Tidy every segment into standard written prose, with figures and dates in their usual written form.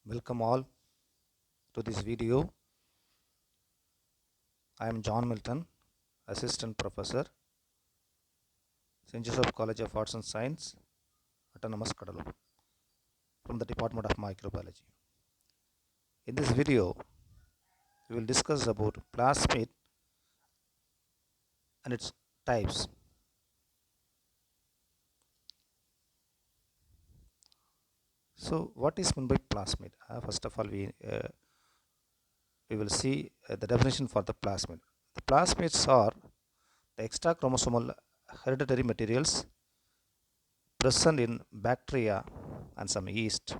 Welcome all to this video. I am John Milton, Assistant Professor, St.Joseph College of Arts and Science, Autonomous Cuddalore, from the Department of Microbiology. In this video, we will discuss about plasmid and its types. So, what is meant by plasmid? First of all, we will see the definition for the plasmid. The plasmids are the extra chromosomal hereditary materials present in bacteria and some yeast,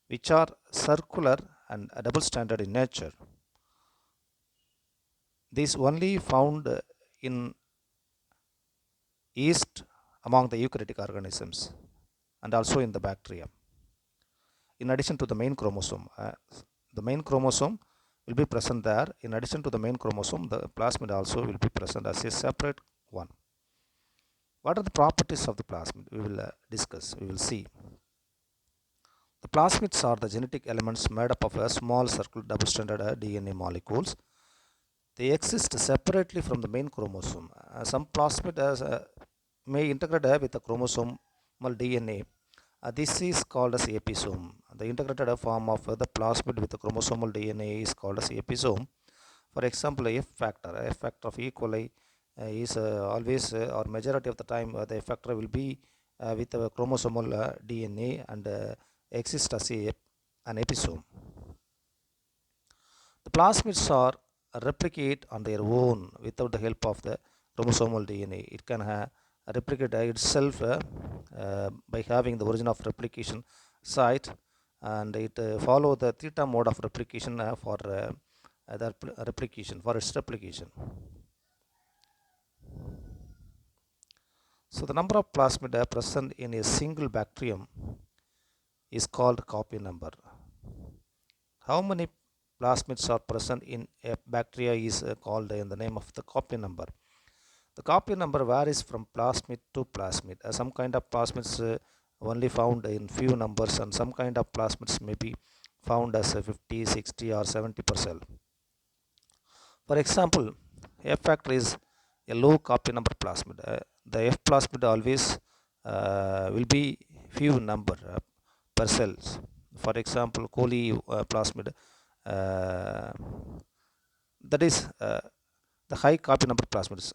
which are circular and double stranded in nature. These only found in yeast among the eukaryotic organisms and also in the bacteria. In addition to the main chromosome, will be present there. In addition to the main chromosome, the plasmid also will be present as a separate one. What are the properties of the plasmid? We will discuss. We will see. The plasmids are the genetic elements made up of a small circular double-stranded DNA molecules. They exist separately from the main chromosome. Some plasmid may integrate with the chromosomal DNA. This is called as episome. The integrated form of the plasmid with the chromosomal DNA is called as episome. For example, F factor of E. coli is always or majority of the time the F factor will be with the chromosomal DNA and exist as an episome. The plasmids are replicate on their own without the help of the chromosomal DNA. It can replicate itself by having the origin of replication site, and it follow the theta mode of replication for the replication, for its replication. So the number of plasmid present in a single bacterium is called copy number. How many plasmids are present in a bacteria is called in the name of the copy number. The copy number varies from plasmid to plasmid. Some kind of plasmids only found in few numbers, and some kind of plasmids may be found as 50, 60 or 70%. For example, F factor is a low copy number plasmid. The F plasmid always will be few number per cells. For example, coli plasmid, that is the high copy number plasmids.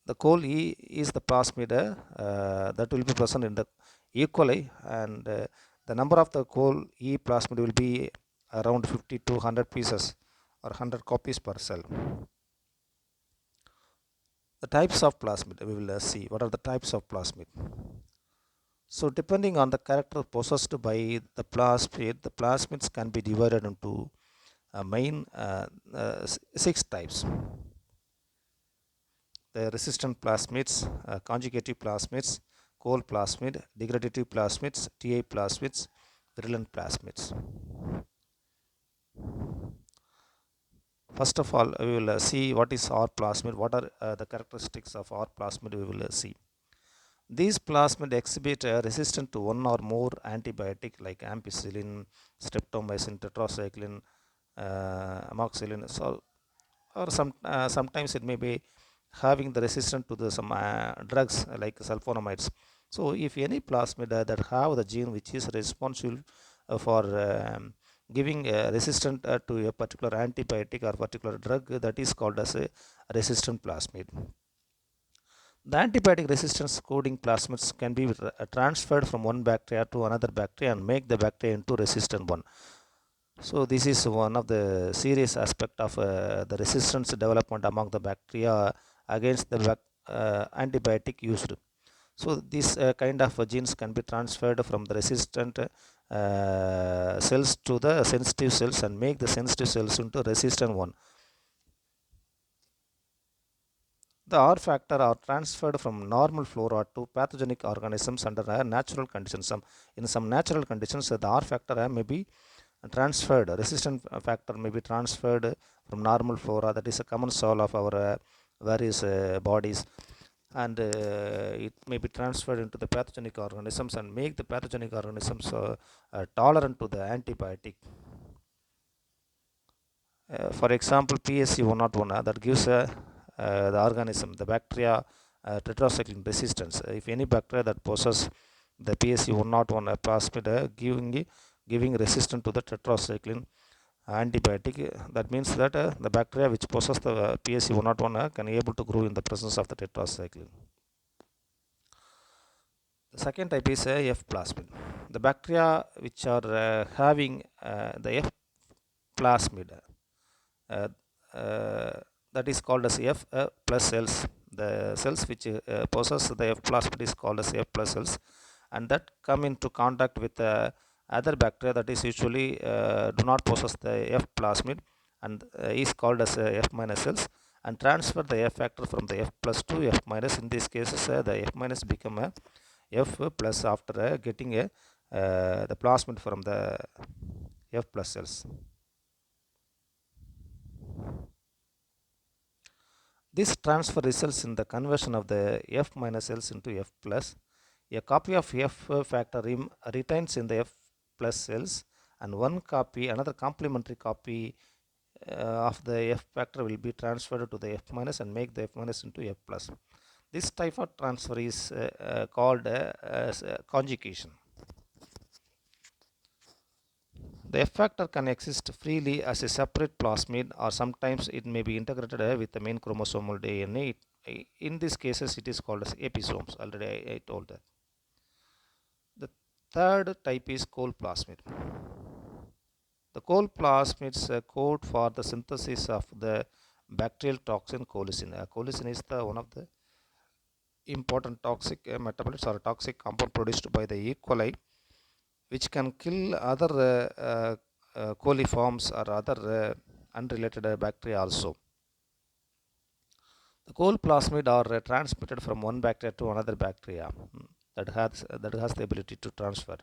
The col E is the plasmid that will be present in the E. coli, and the number of the col E plasmid will be around 50 to 100 pieces or 100 copies per cell. The types of plasmid, we will see what are the types of plasmid. So depending on the character possessed by the plasmids can be divided into main 6 types. The resistant plasmids, conjugative plasmids, cold plasmid, degradative plasmids, TA plasmids, virulent plasmids. First of all, we will see what is R plasmid, what are the characteristics of R plasmid we will see. These plasmid exhibit resistance to one or more antibiotic like ampicillin, streptomycin, tetracycline, amoxicillin, so, or sometimes it may be having the resistance to the some drugs like sulfonamides. So if any plasmid that have the gene which is responsible for giving resistant to a particular antibiotic or particular drug, that is called as a resistant plasmid. The antibiotic resistance coding plasmids can be transferred from one bacteria to another bacteria and make the bacteria into resistant one. So this is one of the serious aspect of the resistance development among the bacteria against the antibiotic used. So this kind of genes can be transferred from the resistant cells to the sensitive cells and make the sensitive cells into resistant one. The R factor are transferred from normal flora to pathogenic organisms under natural conditions. In some natural conditions, the R factor may be transferred. Resistant factor may be transferred from normal flora, that is a common soil of our various bodies, and it may be transferred into the pathogenic organisms and make the pathogenic organisms tolerant to the antibiotic. For example, PSC101 that gives the organism, the bacteria, tetracycline resistance. If any bacteria that possess the PSC101 plasmid giving resistance to the tetracycline antibiotic, that means that the bacteria which possess the PSC101 can able to grow in the presence of the tetracycline. The second type is F plasmid. The bacteria which are having the F plasmid, uh, uh, that is called as F plus cells. The cells which possess the F plasmid is called as F plus cells, and that come into contact with other bacteria that is usually do not possess the F plasmid and is called as F minus cells, and transfer the F factor from the F plus to F minus. In these cases, the F minus become a F plus after getting the plasmid from the F plus cells. This transfer results in the conversion of the F minus cells into F plus. A copy of F factor retains in the F plus cells, and another complementary copy of the F factor will be transferred to the F minus and make the F minus into F plus. This type of transfer is called as conjugation. The F factor can exist freely as a separate plasmid, or sometimes it may be integrated with the main chromosomal DNA. In these cases, it is called as episomes. Already I told that. The third type is cold plasmid. The cold plasmids code for the synthesis of the bacterial toxin colicin. Colicin is one of the important toxic metabolites or toxic compound produced by the E. coli, which can kill other coliforms or other unrelated bacteria also. The cold plasmid are transmitted from one bacteria to another bacteria that has the ability to transfer.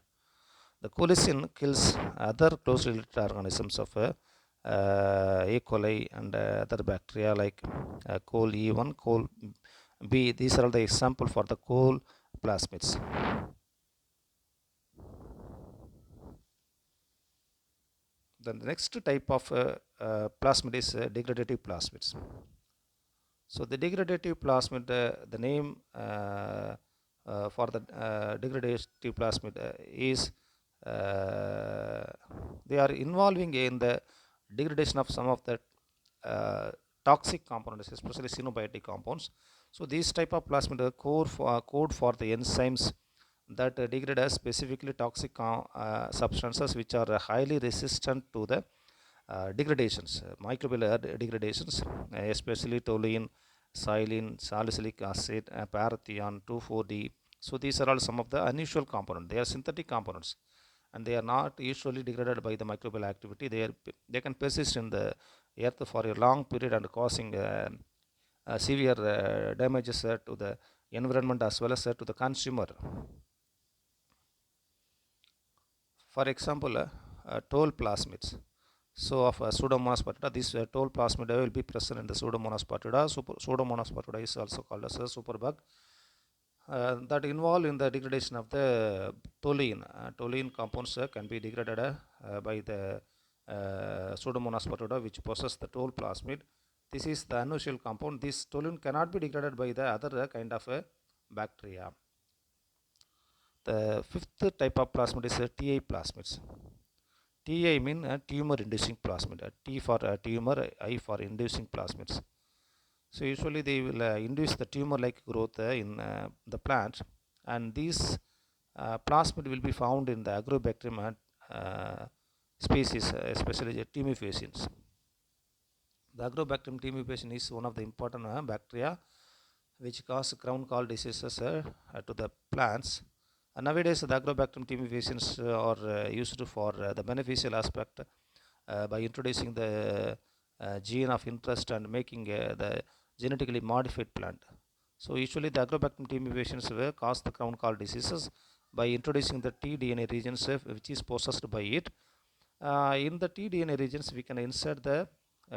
The colicin kills other closely related organisms of E. coli and other bacteria like col E1, col B. These are all the example for the cold plasmids. Then the next type of plasmid is degradative plasmids. So the degradative plasmid, the name for the degradative plasmid is they are involving in the degradation of some of the toxic components, especially xenobiotic compounds. So these type of plasmid code for the enzymes that degrade as specifically toxic substances which are highly resistant to the degradations, microbial degradations, especially toluene, xylene, salicylic acid, parathion, 2,4-D. So these are all some of the unusual components. They are synthetic components, and they are not usually degraded by the microbial activity. They can persist in the earth for a long period and causing severe damages to the environment as well as to the consumer. For example, toll plasmids. So of Pseudomonas perdita, this toll plasmid will be present in the Pseudomonas perdita. Pseudomonas perdita is also called as a superbug that involve in the degradation of the toluene. Toluene compounds can be degraded by the Pseudomonas perdita, which possess the toll plasmid. This is the unusual compound. This toluene cannot be degraded by the other kind of bacteria. The fifth type of plasmid is TI plasmids. TI mean tumor inducing plasmid. T for tumor, I for inducing plasmids. So usually they will induce the tumor-like growth in the plant, and these plasmid will be found in the Agrobacterium species, especially the tumefaciens. The Agrobacterium tumefaciens is one of the important bacteria which cause crown gall diseases to the plants. And nowadays, the Agrobacterium tumefaciens are used for the beneficial aspect by introducing the gene of interest and making the genetically modified plant. So usually the Agrobacterium tumefaciens cause the crown gall diseases by introducing the tDNA regions which is possessed by it. In the tDNA regions, we can insert the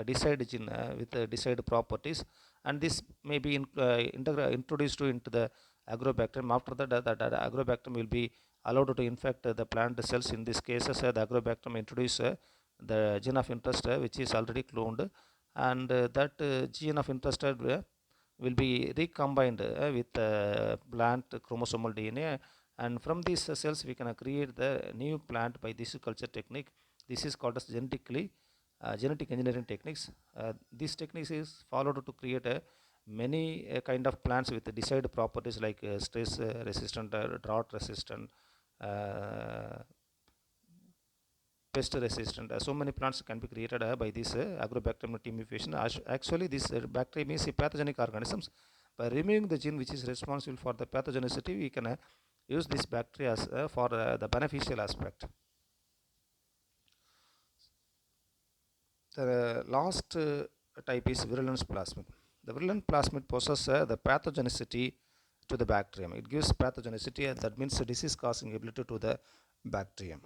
decide gene with the decide properties, and this may be introduced into the agrobacterium. After that, the agrobacterium will be allowed to infect the plant cells. In this cases, the agrobacterium introduce the gene of interest, which is already cloned, and that gene of interest will be recombined with plant chromosomal DNA, and from these cells we can create the new plant by this culture technique. This is called as genetic engineering techniques. This technique is followed to create many kind of plants with desired properties like stress resistant, drought resistant, uh, pest resistant. So many plants can be created by this agrobacterium timification. Actually, this bacterium is pathogenic organisms. By removing the gene which is responsible for the pathogenicity, we can use this bacteria for the beneficial aspect. The last type is virulence plasmid. The virulent plasmid possesses the pathogenicity to the bacterium. It gives pathogenicity, that means disease causing ability to the bacterium.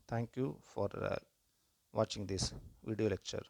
Thank you for watching this video lecture.